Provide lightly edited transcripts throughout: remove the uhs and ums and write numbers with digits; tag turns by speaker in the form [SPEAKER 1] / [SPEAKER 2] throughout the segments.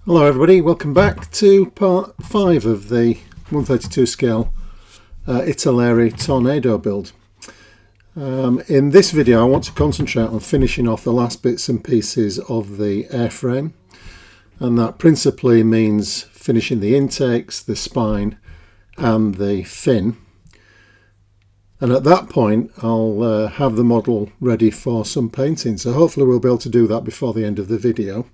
[SPEAKER 1] Hello everybody, welcome back to part 5 of the 132 scale Italeri tornado build. In this video I want to concentrate on finishing off the last bits and pieces of the airframe, and that principally means finishing the intakes, the spine and the fin, and at that point I'll have the model ready for some painting, so hopefully we'll be able to do that before the end of the video.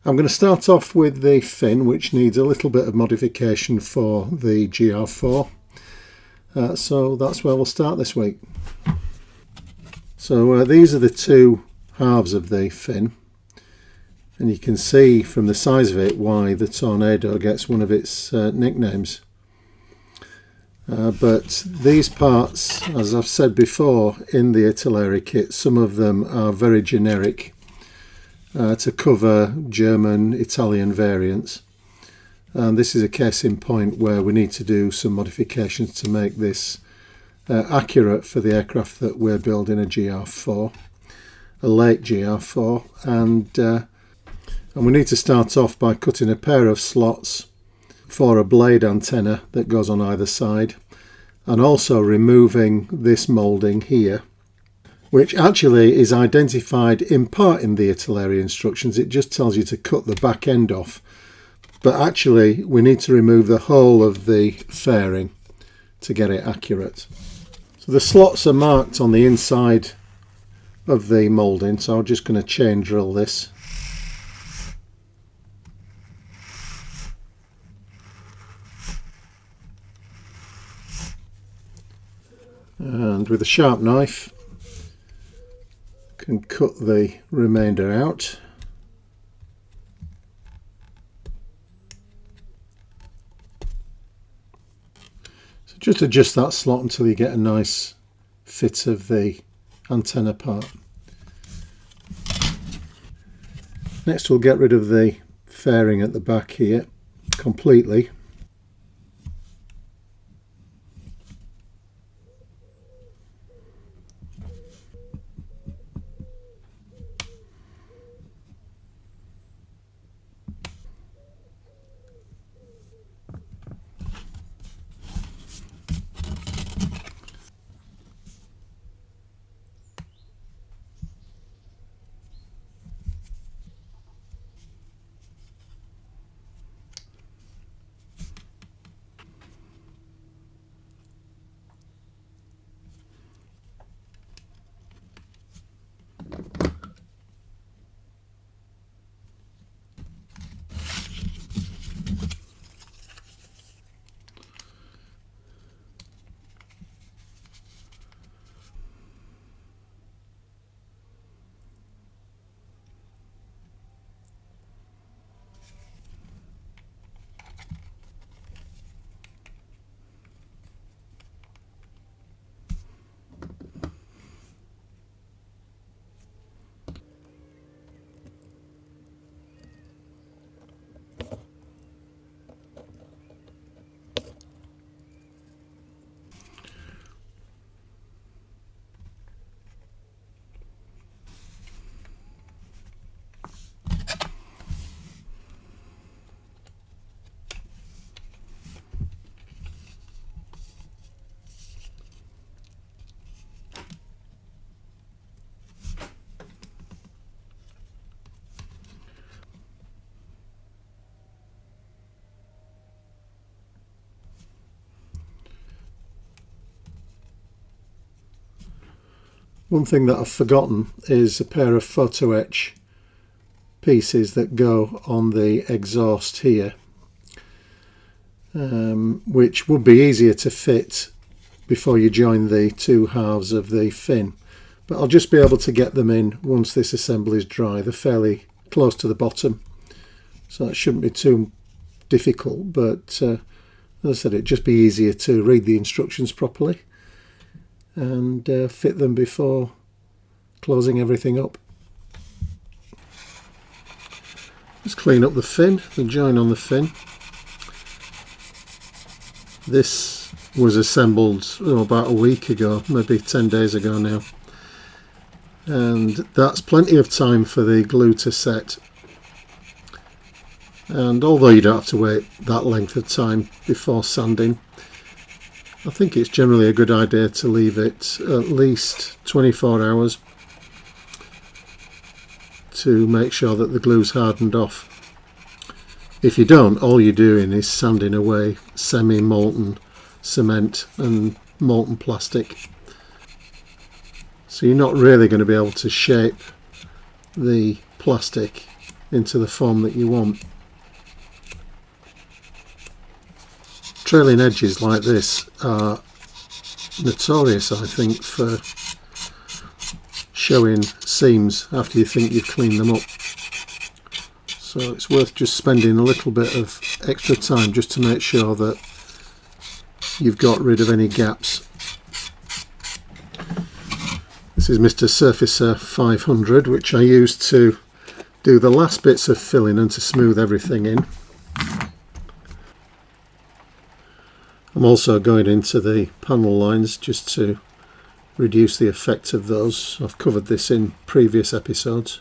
[SPEAKER 1] I'm going to start off with the fin, which needs a little bit of modification for the GR4. So that's where we'll start this week. So these are the two halves of the fin, and you can see from the size of it why the Tornado gets one of its nicknames. But these parts, as I've said before in the Italeri kit, some of them are very generic to cover German, Italian variants, and this is a case in point where we need to do some modifications to make this accurate for the aircraft that we're building, a GR4, a late GR4, and we need to start off by cutting a pair of slots for a blade antenna that goes on either side, and also removing this moulding here, which actually is identified in part in the Italeri instructions. It just tells you to cut the back end off, but actually we need to remove the whole of the fairing to get it accurate. So the slots are marked on the inside of the moulding, so I'm just going to chain drill this. And with a sharp knife can cut the remainder out. So just adjust that slot until you get a nice fit of the antenna part. Next we'll get rid of the fairing at the back here completely. One thing that I've forgotten is a pair of photo etch pieces that go on the exhaust here, which would be easier to fit before you join the two halves of the fin, but I'll just be able to get them in once this assembly is dry. They're fairly close to the bottom, so it shouldn't be too difficult, but as I said, it'd just be easier to read the instructions properly and fit them before closing everything up. Let's clean up the fin, the join on the fin. This was assembled about a week ago, maybe 10 days ago now, and that's plenty of time for the glue to set. And although you don't have to wait that length of time before sanding, I think it's generally a good idea to leave it at least 24 hours to make sure that the glue's hardened off. If you don't, all you're doing is sanding away semi-molten cement and molten plastic. So you're not really going to be able to shape the plastic into the form that you want. Trailing edges like this are notorious, I think, for showing seams after you think you've cleaned them up. So it's worth just spending a little bit of extra time just to make sure that you've got rid of any gaps. This is Mr. Surfacer 500, which I used to do the last bits of filling and to smooth everything in. I'm also going into the panel lines just to reduce the effect of those. I've covered this in previous episodes.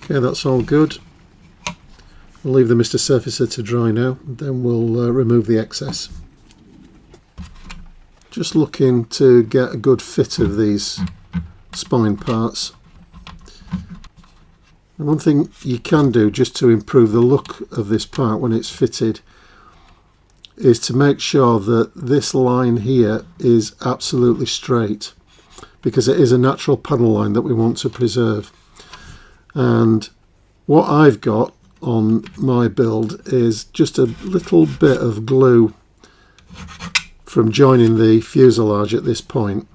[SPEAKER 1] Okay, that's all good. We'll leave the Mr. Surfacer to dry now, then we'll remove the excess. Just looking to get a good fit of these spine parts. And one thing you can do just to improve the look of this part when it's fitted is to make sure that this line here is absolutely straight, because it is a natural panel line that we want to preserve. And what I've got on my build is just a little bit of glue from joining the fuselage at this point,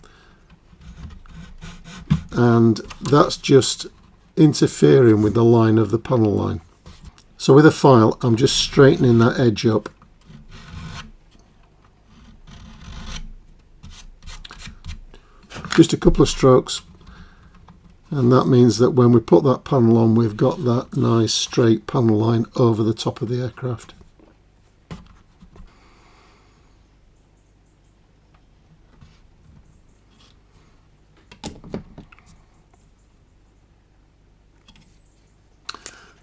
[SPEAKER 1] and that's just interfering with the line of the panel line. So with a file, I'm just straightening that edge up. Just a couple of strokes, and that means that when we put that panel on, we've got that nice straight panel line over the top of the aircraft.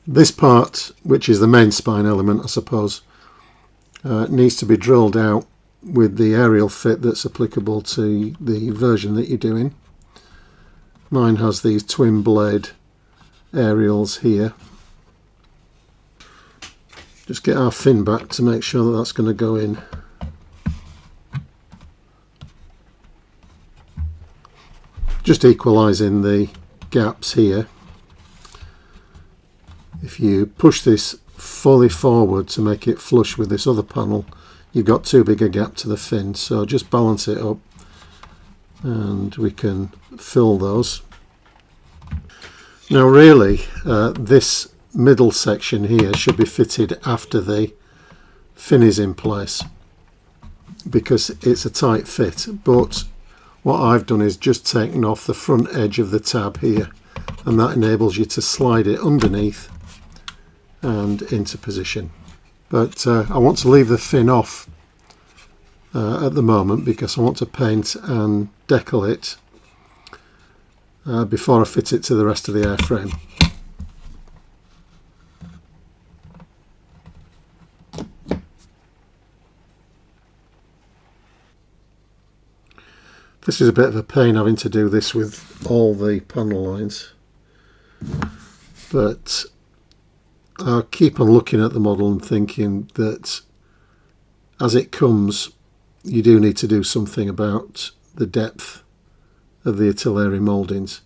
[SPEAKER 1] This part, which is the main spine element, I suppose, needs to be drilled out with the aerial fit that's applicable to the version that you're doing. Mine has these twin blade aerials here. Just get our fin back to make sure that that's going to go in. Just equalising the gaps here. If you push this fully forward to make it flush with this other panel, you've got too big a gap to the fin, so just balance it up and we can fill those. Now really, this middle section here should be fitted after the fin is in place, because it's a tight fit, but what I've done is just taken off the front edge of the tab here, and that enables you to slide it underneath and into position. But I want to leave the fin off at the moment, because I want to paint and decal it before I fit it to the rest of the airframe. This is a bit of a pain having to do this with all the panel lines, but I keep on looking at the model and thinking that as it comes, you do need to do something about the depth of the Italeri mouldings.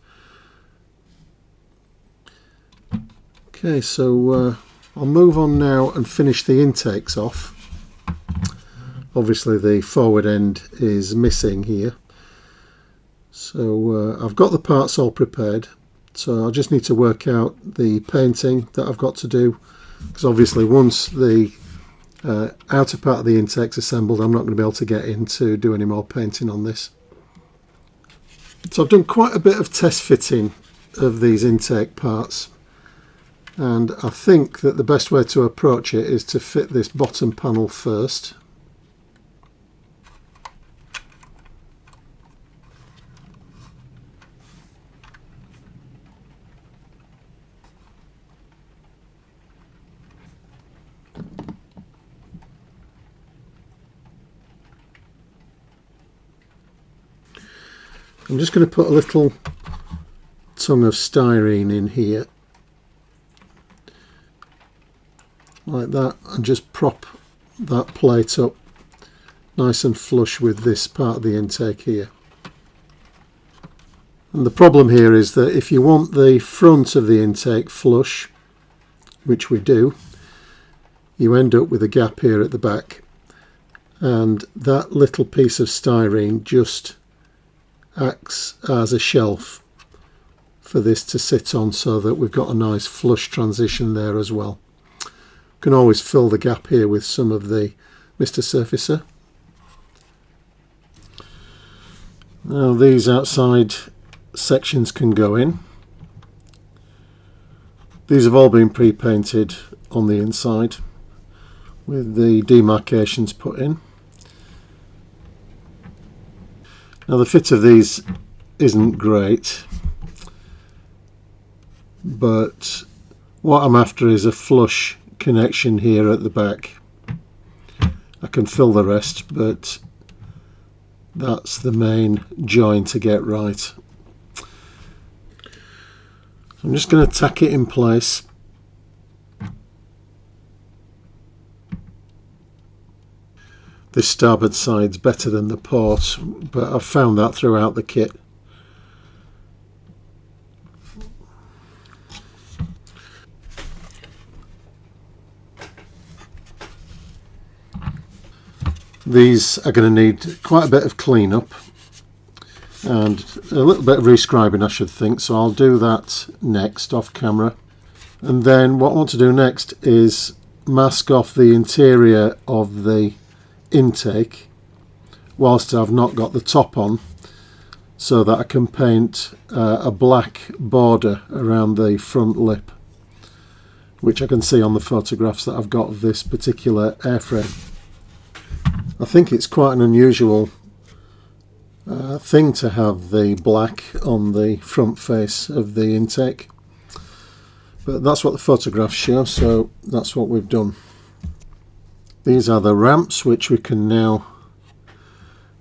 [SPEAKER 1] Okay, so I'll move on now and finish the intakes off. Obviously the forward end is missing here, so I've got the parts all prepared. So I just need to work out the painting that I've got to do, because obviously once the outer part of the intake's assembled, I'm not going to be able to get in to do any more painting on this. So I've done quite a bit of test fitting of these intake parts, And I think that the best way to approach it is to fit this bottom panel first. I'm just going to put a little tongue of styrene in here, like that, and just prop that plate up nice and flush with this part of the intake here. And the problem here is that if you want the front of the intake flush, which we do, you end up with a gap here at the back, and that little piece of styrene just acts as a shelf for this to sit on, so that we've got a nice flush transition there as well. Can always fill the gap here with some of the Mr. Surfacer. Now these outside sections can go in. These have all been pre-painted on the inside with the demarcations put in. Now the fit of these isn't great, but what I'm after is a flush connection here at the back. I can fill the rest, but that's the main join to get right. So I'm just going to tack it in place. This starboard side's better than the port, but I've found that throughout the kit. These are going to need quite a bit of cleanup and a little bit of rescribing, I should think, so I'll do that next off camera. And then what I want to do next is mask off the interior of the intake whilst I've not got the top on, so that I can paint a black border around the front lip, which I can see on the photographs that I've got of this particular airframe. I think it's quite an unusual thing to have the black on the front face of the intake, but that's what the photographs show, so that's what we've done. These are the ramps, which we can now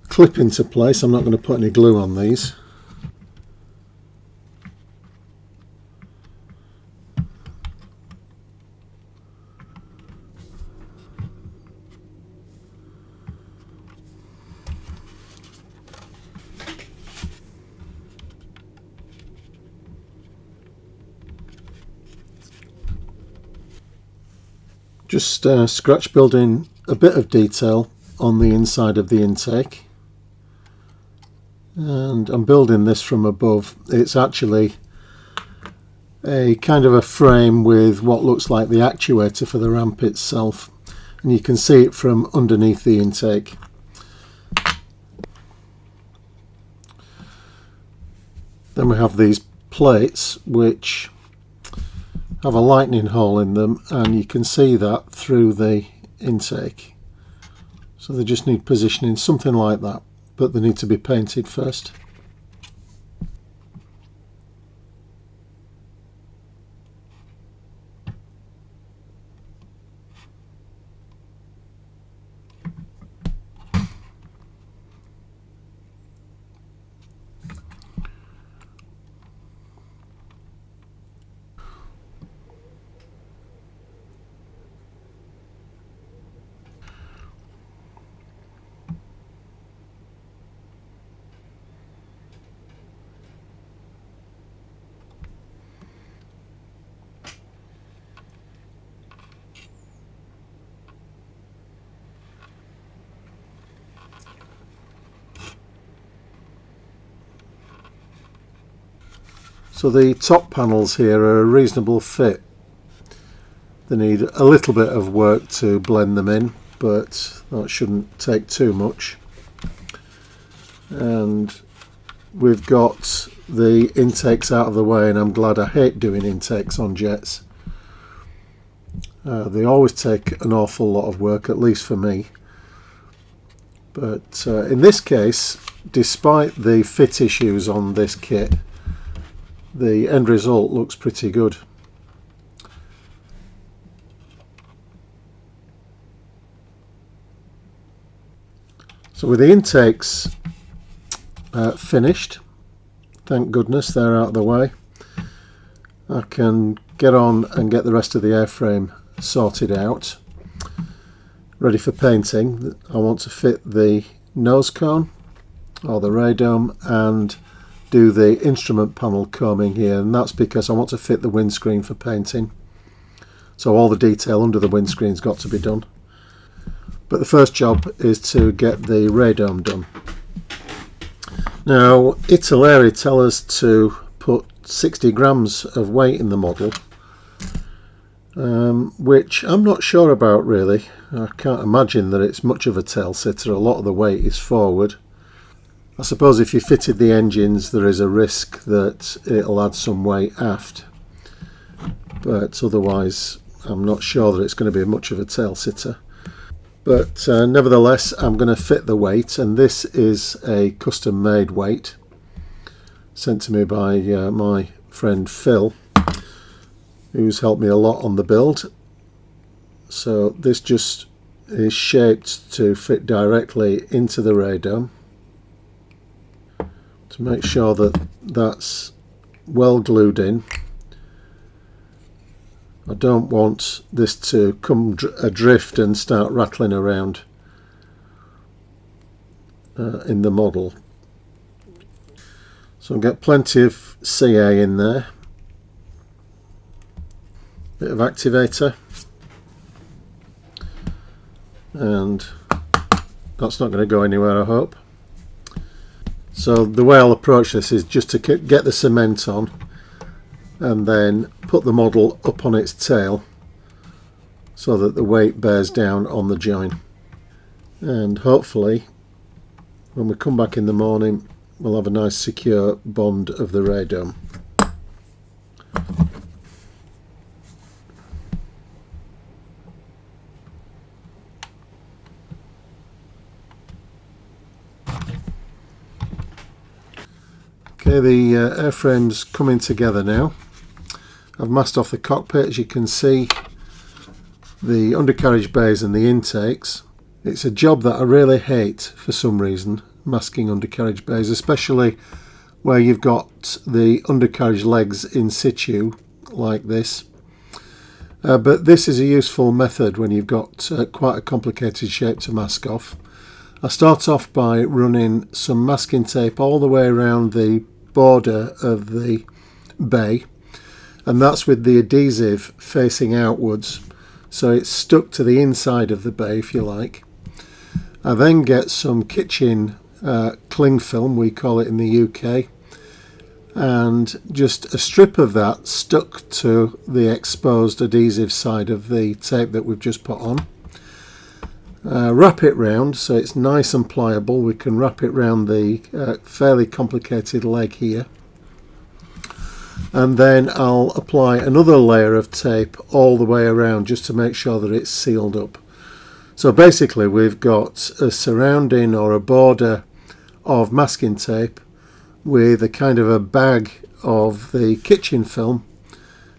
[SPEAKER 1] clip into place. I'm not going to put any glue on these. Just scratch building a bit of detail on the inside of the intake, and I'm building this from above. It's actually a kind of a frame with what looks like the actuator for the ramp itself, and you can see it from underneath the intake. Then we have these plates which have a lightning hole in them, and you can see that through the intake, so they just need positioning, something like that, but they need to be painted first. So the top panels here are a reasonable fit. They need a little bit of work to blend them in, but that shouldn't take too much. And we've got the intakes out of the way, and I'm glad. I hate doing intakes on jets. They always take an awful lot of work, at least for me. But in this case, despite the fit issues on this kit, the end result looks pretty good. So with the intakes finished, thank goodness they're out of the way, I can get on and get the rest of the airframe sorted out, ready for painting. I want to fit the nose cone or the radome and do the instrument panel combing here, and that's because I want to fit the windscreen for painting. So all the detail under the windscreen's got to be done. But the first job is to get the radome done. Now, Italeri tell us to put 60 grams of weight in the model, which I'm not sure about really. I can't imagine that it's much of a tail sitter. A lot of the weight is forward. I suppose if you fitted the engines, there is a risk that it'll add some weight aft, but otherwise I'm not sure that it's going to be much of a tail sitter. But nevertheless, I'm going to fit the weight, and this is a custom made weight sent to me by my friend Phil, who's helped me a lot on the build. So this just is shaped to fit directly into the radome, to make sure that that's well glued in. I don't want this to come adrift and start rattling around in the model. So I've got plenty of CA in there, bit of activator, and that's not going to go anywhere, I hope. So the way I'll approach this is just to get the cement on and then put the model up on its tail so that the weight bears down on the join. And hopefully when we come back in the morning we'll have a nice secure bond of the radome. Okay, the airframe's coming together now. I've masked off the cockpit, as you can see, the undercarriage bays and the intakes. It's a job that I really hate for some reason, masking undercarriage bays, especially where you've got the undercarriage legs in situ like this. But this is a useful method when you've got quite a complicated shape to mask off. I start off by running some masking tape all the way around the border of the bay, and that's with the adhesive facing outwards, so it's stuck to the inside of the bay, if you like. I then get some kitchen cling film, we call it in the UK, and just a strip of that stuck to the exposed adhesive side of the tape that we've just put on. Wrap it round so it's nice and pliable. We can wrap it round the fairly complicated leg here, and then I'll apply another layer of tape all the way around just to make sure that it's sealed up. So basically we've got a surrounding or a border of masking tape with a kind of a bag of the kitchen film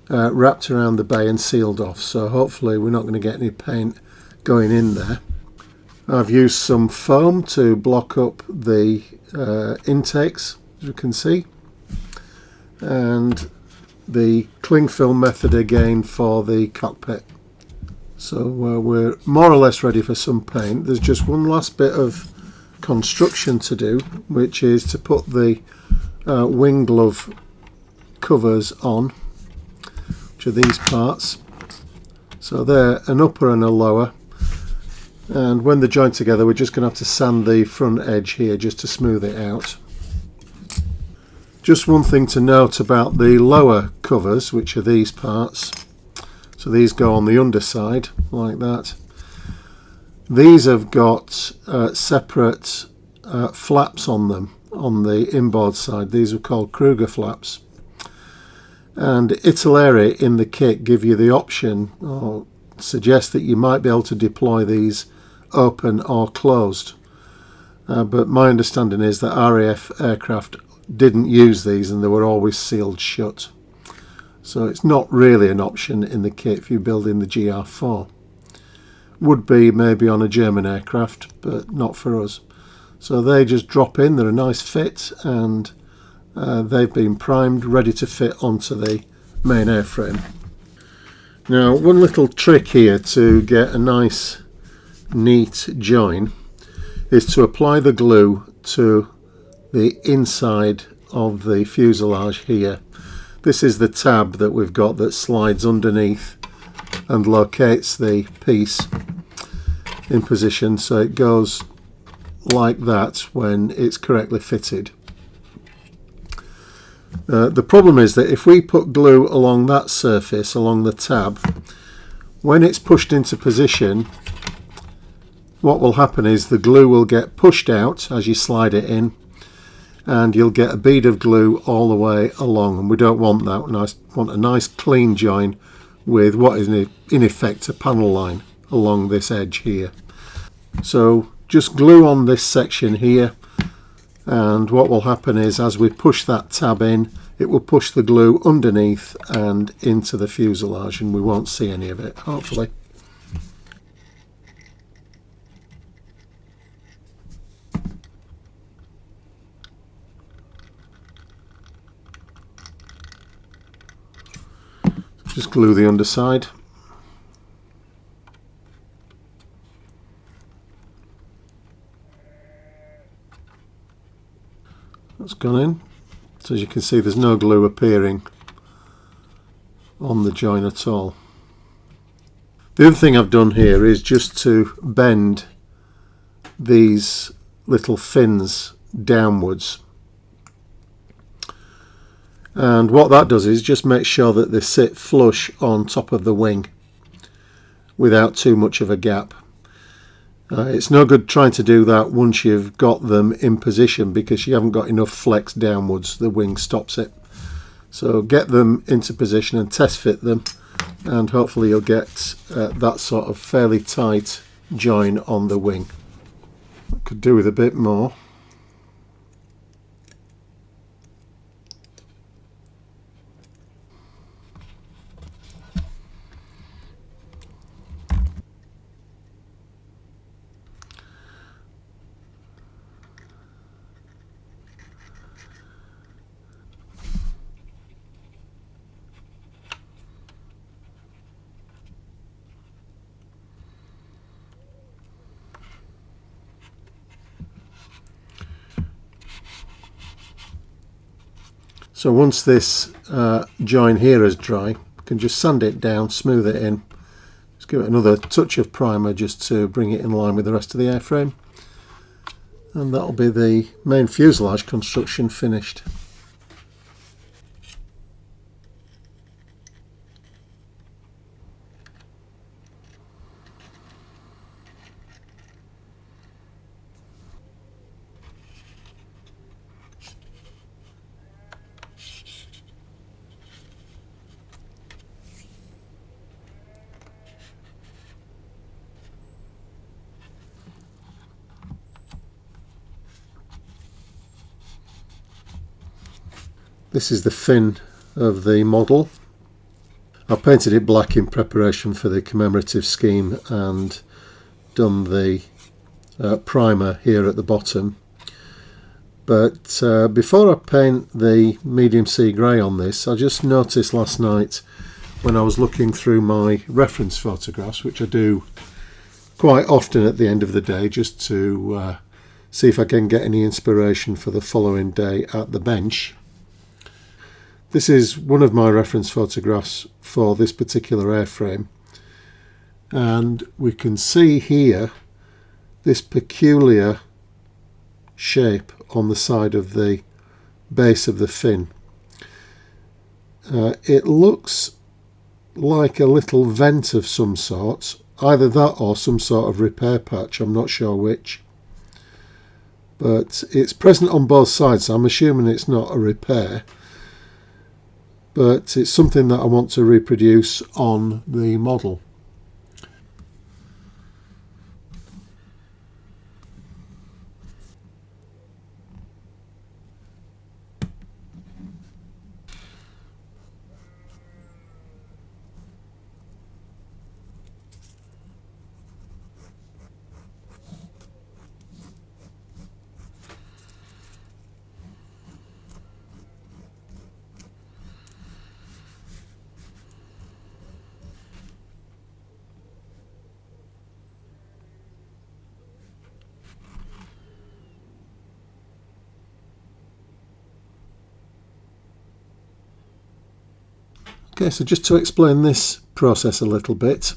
[SPEAKER 1] wrapped around the bay and sealed off, so hopefully we're not going to get any paint going in there. I've used some foam to block up the intakes, as you can see, and the cling film method again for the cockpit. So we're more or less ready for some paint. There's just one last bit of construction to do, which is to put the wing glove covers on, which are these parts. So they're an upper and a lower, and when they're joined together we're just going to have to sand the front edge here just to smooth it out. Just one thing to note about the lower covers, which are these parts. So these go on the underside like that. These have got separate flaps on them on the inboard side. These are called Kruger flaps. And Italeri in the kit give you the option, or suggest that you might be able to deploy these open or closed. But my understanding is that RAF aircraft didn't use these and they were always sealed shut. So it's not really an option in the kit if you're building the GR4. Would be maybe on a German aircraft, but not for us. So they just drop in, they're a nice fit, and they've been primed, ready to fit onto the main airframe. Now, one little trick here to get a nice neat join is to apply the glue to the inside of the fuselage here. This is the tab that we've got that slides underneath and locates the piece in position, so it goes like that when it's correctly fitted. The problem is that if we put glue along that surface, along the tab, when it's pushed into position, what will happen is the glue will get pushed out as you slide it in, and you'll get a bead of glue all the way along, and we don't want that. We want a nice clean join with what is in effect a panel line along this edge here. So just glue on this section here, and what will happen is as we push that tab in, it will push the glue underneath and into the fuselage, and we won't see any of it, hopefully. Just glue the underside. That's gone in. So as you can see, there's no glue appearing on the join at all. The other thing I've done here is just to bend these little fins downwards. And what that does is just make sure that they sit flush on top of the wing without too much of a gap. It's no good trying to do that once you've got them in position, because you haven't got enough flex downwards, the wing stops it. So get them into position and test fit them, and hopefully you'll get that sort of fairly tight join on the wing. I could do with a bit more. So once this join here is dry, you can just sand it down, smooth it in, just give it another touch of primer just to bring it in line with the rest of the airframe, and that'll be the main fuselage construction finished. This is the fin of the model. I've painted it black in preparation for the commemorative scheme and done the primer here at the bottom. But before I paint the medium sea grey on this, I just noticed last night when I was looking through my reference photographs, which I do quite often at the end of the day just to see if I can get any inspiration for the following day at the bench. This is one of my reference photographs for this particular airframe, and we can see here this peculiar shape on the side of the base of the fin. It looks like a little vent of some sort, either that or some sort of repair patch, I'm not sure which, but it's present on both sides, so I'm assuming it's not a repair. But it's something that I want to reproduce on the model. Okay, so just to explain this process a little bit,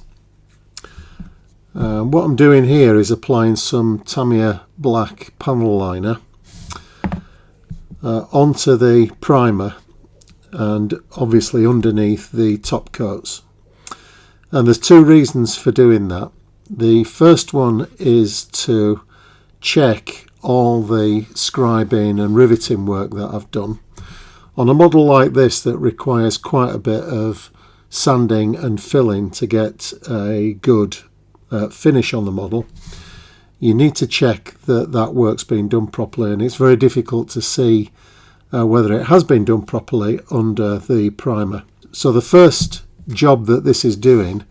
[SPEAKER 1] what I'm doing here is applying some Tamiya black panel liner onto the primer and obviously underneath the top coats. And there's two reasons for doing that. The first one is to check all the scribing and riveting work that I've done. On a model like this that requires quite a bit of sanding and filling to get a good finish on the model, you need to check that that work's been done properly, and it's very difficult to see whether it has been done properly under the primer. So the first job that this is doing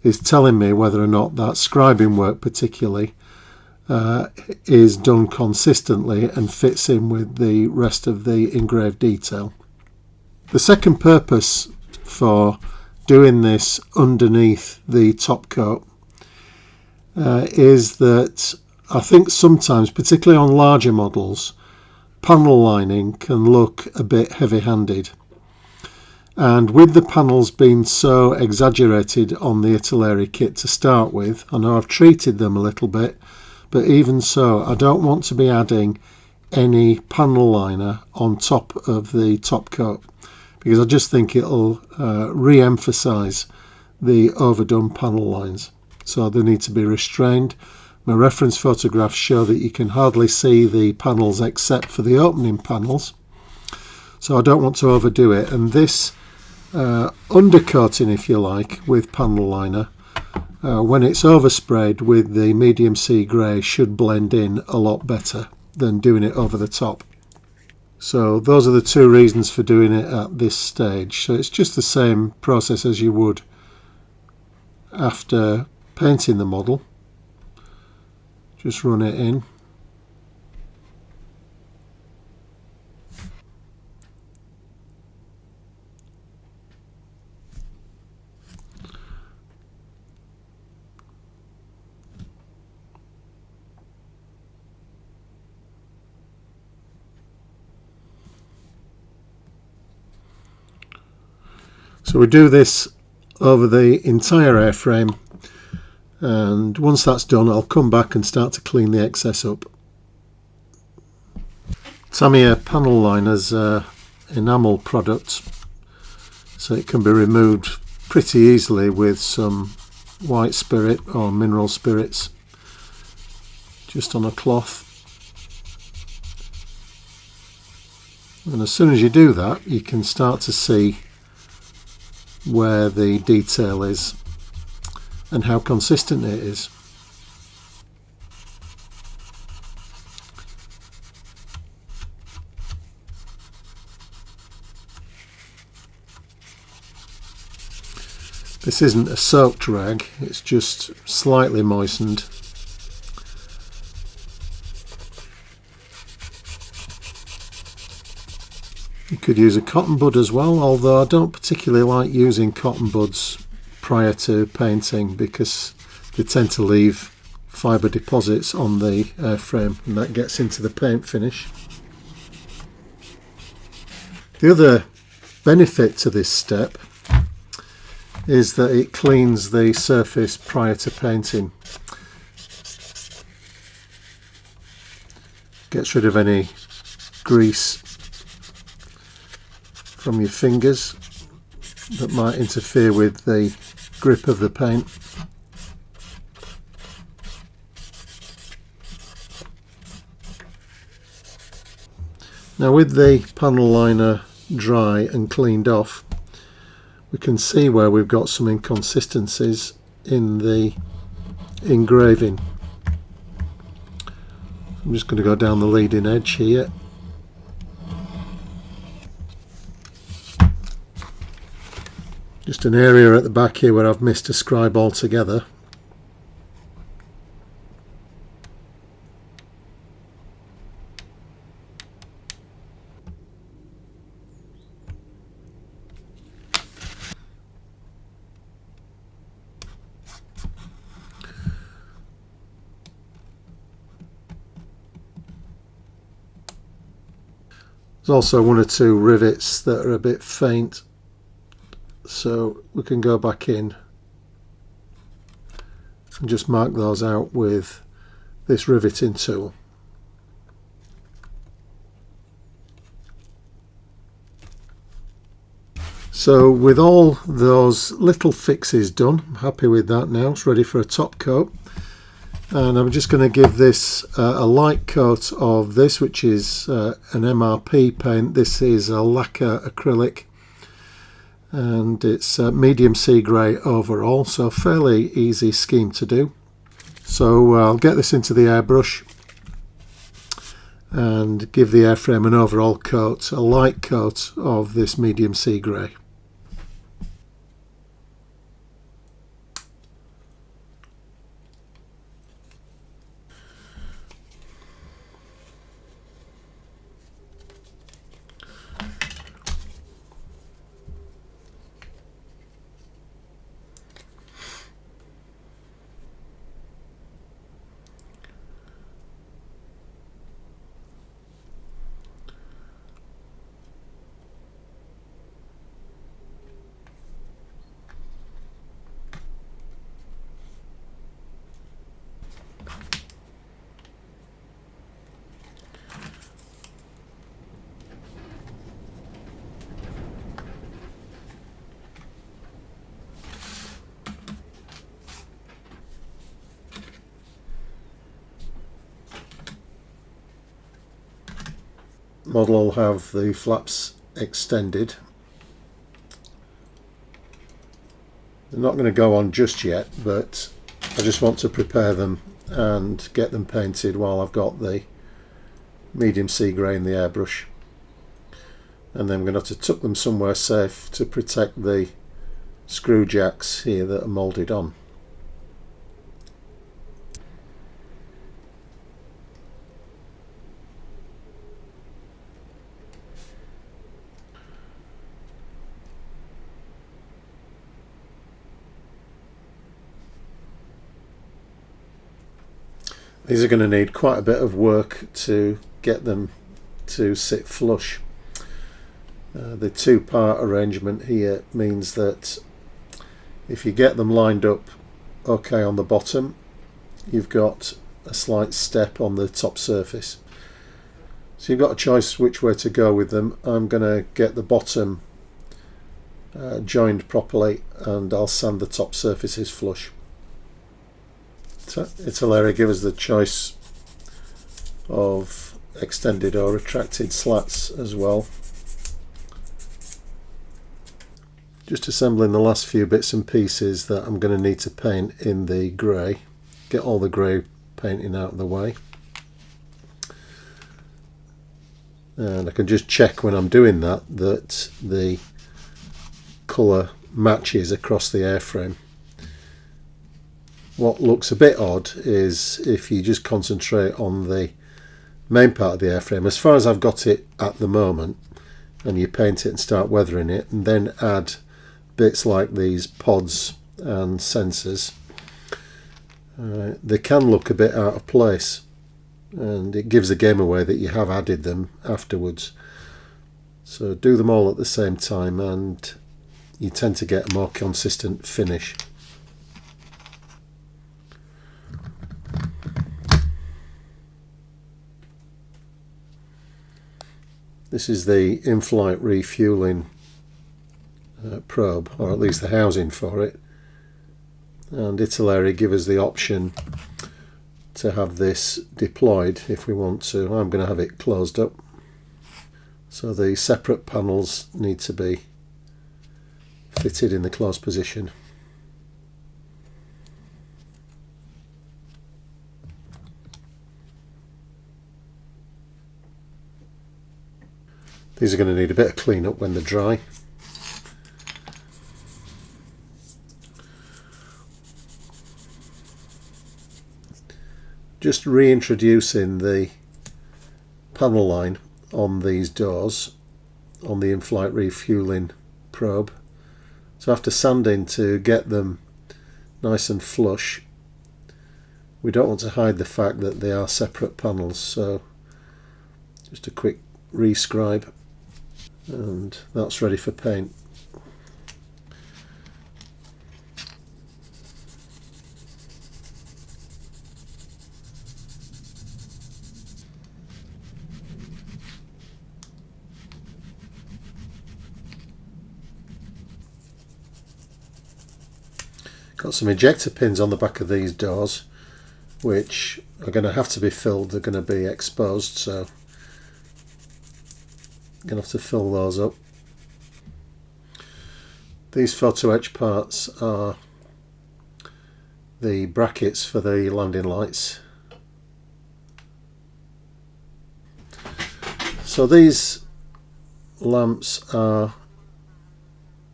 [SPEAKER 1] is telling me whether or not that scribing work particularly is done consistently and fits in with the rest of the engraved detail. The second purpose for doing this underneath the top coat is that I think sometimes, particularly on larger models, panel lining can look a bit heavy-handed. And with the panels being so exaggerated on the Italeri kit to start with, I know I've treated them a little bit, but even so, I don't want to be adding any panel liner on top of the top coat, because I just think it'll re-emphasize the overdone panel lines. So they need to be restrained. My reference photographs show that you can hardly see the panels except for the opening panels. So I don't want to overdo it. And this undercoating, if you like, with panel liner, when it's oversprayed with the medium sea grey, should blend in a lot better than doing it over the top. So those are the two reasons for doing it at this stage. So it's just the same process as you would after painting the model. Just run it in. So we do this over the entire airframe, and once that's done I'll come back and start to clean the excess up. Tamiya panel liner's enamel product, so it can be removed pretty easily with some white spirit or mineral spirits just on a cloth. And as soon as you do that, you can start to see where the detail is and how consistent it is. This isn't a soaked rag, it's just slightly moistened. You could use a cotton bud as well, although I don't particularly like using cotton buds prior to painting because they tend to leave fibre deposits on the airframe, and that gets into the paint finish. The other benefit to this step is that it cleans the surface prior to painting. Gets rid of any grease from your fingers that might interfere with the grip of the paint. Now with the panel liner dry and cleaned off, we can see where we've got some inconsistencies in the engraving. I'm just going to go down the leading edge here. Just an area at the back here where I've missed a scribe altogether. There's also one or two rivets that are a bit faint, so we can go back in and just mark those out with this riveting tool. So with all those little fixes done, I'm happy with that now. It's ready for a top coat. And I'm just going to give this a light coat of this, which is an MRP paint. This is a lacquer acrylic, and it's medium sea grey overall, so fairly easy scheme to do. So I'll get this into the airbrush and give the airframe an overall coat, a light coat of this medium sea grey. Model will have the flaps extended. They're not going to go on just yet, but I just want to prepare them and get them painted while I've got the medium sea grey in the airbrush. And then I'm going to have to tuck them somewhere safe to protect the screw jacks here that are moulded on. These are going to need quite a bit of work to get them to sit flush. The two-part arrangement here means that if you get them lined up okay on the bottom, you've got a slight step on the top surface. So you've got a choice which way to go with them. I'm going to get the bottom joined properly, and I'll sand the top surfaces flush. Italeri give us the choice of extended or retracted slats as well. Just assembling the last few bits and pieces that I'm going to need to paint in the grey. Get all the grey painting out of the way. And I can just check when I'm doing that the colour matches across the airframe. What looks a bit odd is if you just concentrate on the main part of the airframe, as far as I've got it at the moment, and you paint it and start weathering it, and then add bits like these pods and sensors, they can look a bit out of place, and it gives the game away that you have added them afterwards. So do them all at the same time and you tend to get a more consistent finish. This is the in-flight refueling probe, or at least the housing for it, and Italeri give us the option to have this deployed if we want to. I'm going to have it closed up, so the separate panels need to be fitted in the closed position. These are going to need a bit of clean-up when they're dry. Just reintroducing the panel line on these doors on the in-flight refueling probe. So after sanding to get them nice and flush, we don't want to hide the fact that they are separate panels, so just a quick rescribe and that's ready for paint. Got some ejector pins on the back of these doors, which are going to have to be filled. They're going to be exposed, so I'm going to have to fill those up. These photo etch parts are the brackets for the landing lights. So these lamps are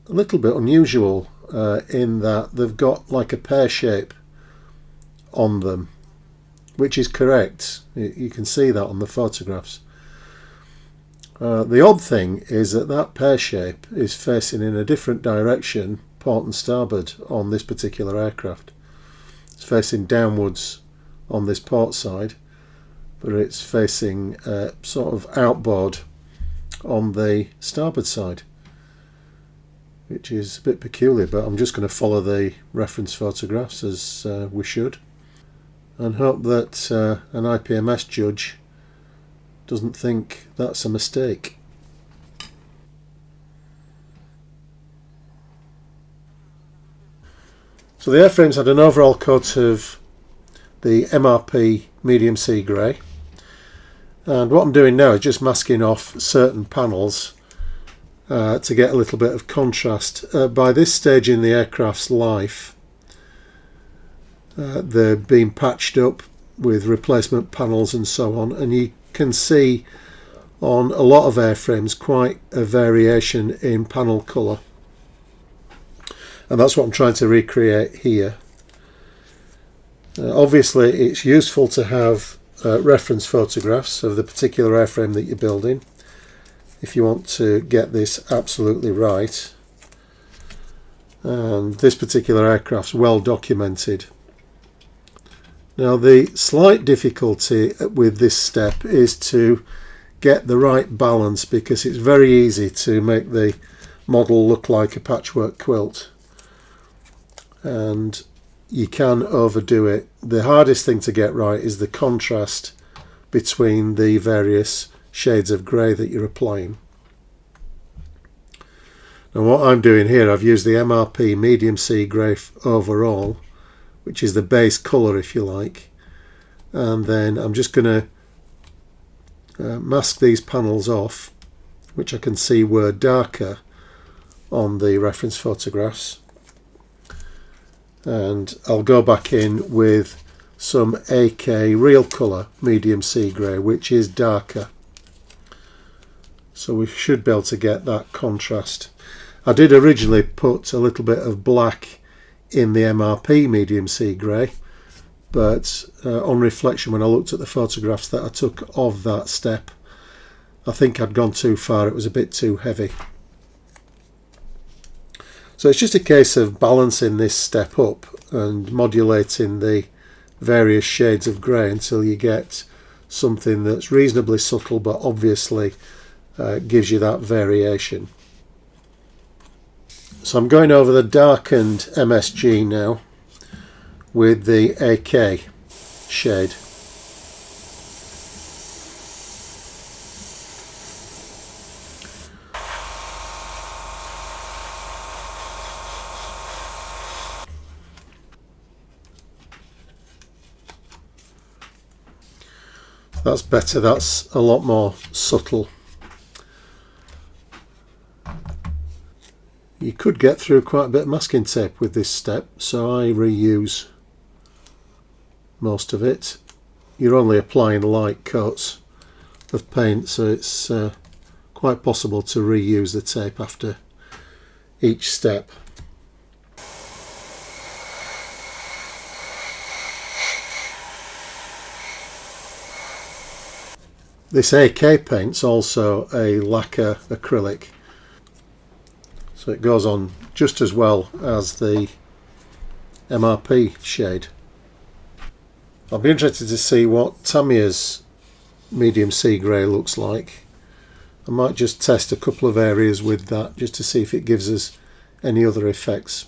[SPEAKER 1] a little bit unusual in that they've got like a pear shape on them, which is correct. You can see that on the photographs. The odd thing is that that pear shape is facing in a different direction, port and starboard, on this particular aircraft. It's facing downwards on this port side, but it's facing sort of outboard on the starboard side, which is a bit peculiar, but I'm just going to follow the reference photographs as we should, and hope that an IPMS judge doesn't think that's a mistake. So the airframes had an overall coat of the MRP medium sea grey, and what I'm doing now is just masking off certain panels to get a little bit of contrast. By this stage in the aircraft's life, they're being patched up with replacement panels and so on, and you can see on a lot of airframes quite a variation in panel colour, and that's what I'm trying to recreate here. Obviously it's useful to have reference photographs of the particular airframe that you're building if you want to get this absolutely right, and this particular aircraft's well documented. Now the slight difficulty with this step is to get the right balance, because it's very easy to make the model look like a patchwork quilt, and you can overdo it. The hardest thing to get right is the contrast between the various shades of grey that you're applying. Now what I'm doing here, I've used the MRP medium sea grey overall, which is the base colour if you like, and then I'm just going to mask these panels off, which I can see were darker on the reference photographs, and I'll go back in with some AK real colour medium sea grey, which is darker, so we should be able to get that contrast. I did originally put a little bit of black in the MRP medium sea grey, but on reflection, when I looked at the photographs that I took of that step, I think I'd gone too far. It was a bit too heavy. So it's just a case of balancing this step up and modulating the various shades of grey until you get something that's reasonably subtle but obviously gives you that variation. So I'm going over the darkened MSG now with the AK shade. That's better, that's a lot more subtle. You could get through quite a bit of masking tape with this step, so I reuse most of it. You're only applying light coats of paint, so it's quite possible to reuse the tape after each step. This AK paint's also a lacquer acrylic, so it goes on just as well as the MRP shade. I'll be interested to see what Tamiya's medium sea grey looks like. I might just test a couple of areas with that just to see if it gives us any other effects.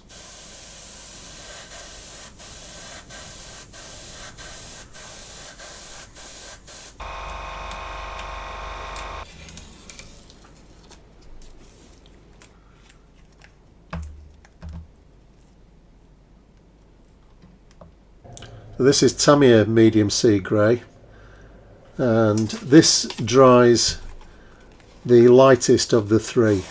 [SPEAKER 1] This is Tamiya medium sea grey, and this dries the lightest of the three.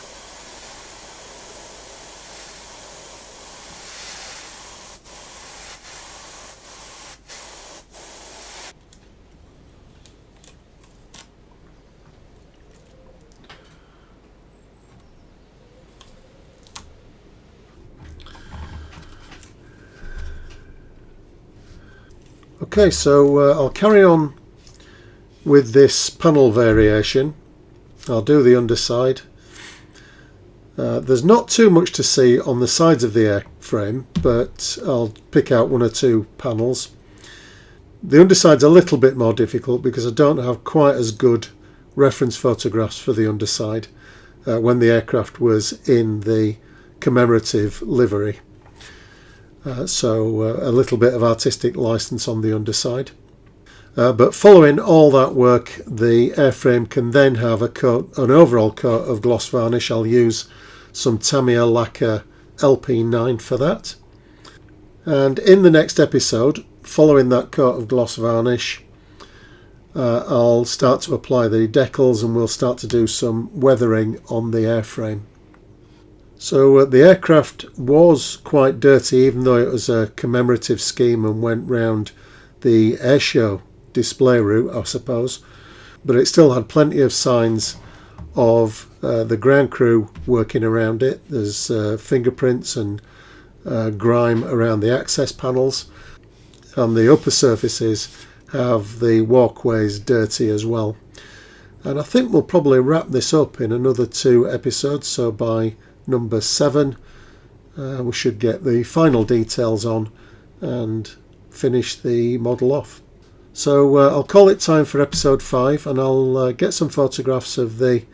[SPEAKER 1] Okay, so I'll carry on with this panel variation. I'll do the underside. There's not too much to see on the sides of the airframe, but I'll pick out one or two panels. The underside's a little bit more difficult because I don't have quite as good reference photographs for the underside when the aircraft was in the commemorative livery. So a little bit of artistic license on the underside. But following all that work, the airframe can then have an overall coat of gloss varnish. I'll use some Tamiya lacquer LP9 for that. And in the next episode, following that coat of gloss varnish, I'll start to apply the decals and we'll start to do some weathering on the airframe. So the aircraft was quite dirty, even though it was a commemorative scheme and went round the airshow display route, I suppose. But it still had plenty of signs of the ground crew working around it. There's fingerprints and grime around the access panels, and the upper surfaces have the walkways dirty as well. And I think we'll probably wrap this up in another 2 episodes, so by number 7 we should get the final details on and finish the model off. So I'll call it time for episode 5, and I'll get some photographs of the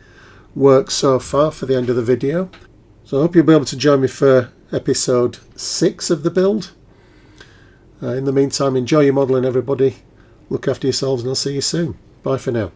[SPEAKER 1] work so far for the end of the video. So I hope you'll be able to join me for episode 6 of the build. In the meantime, enjoy your modelling, everybody. Look after yourselves, and I'll see you soon. Bye for now.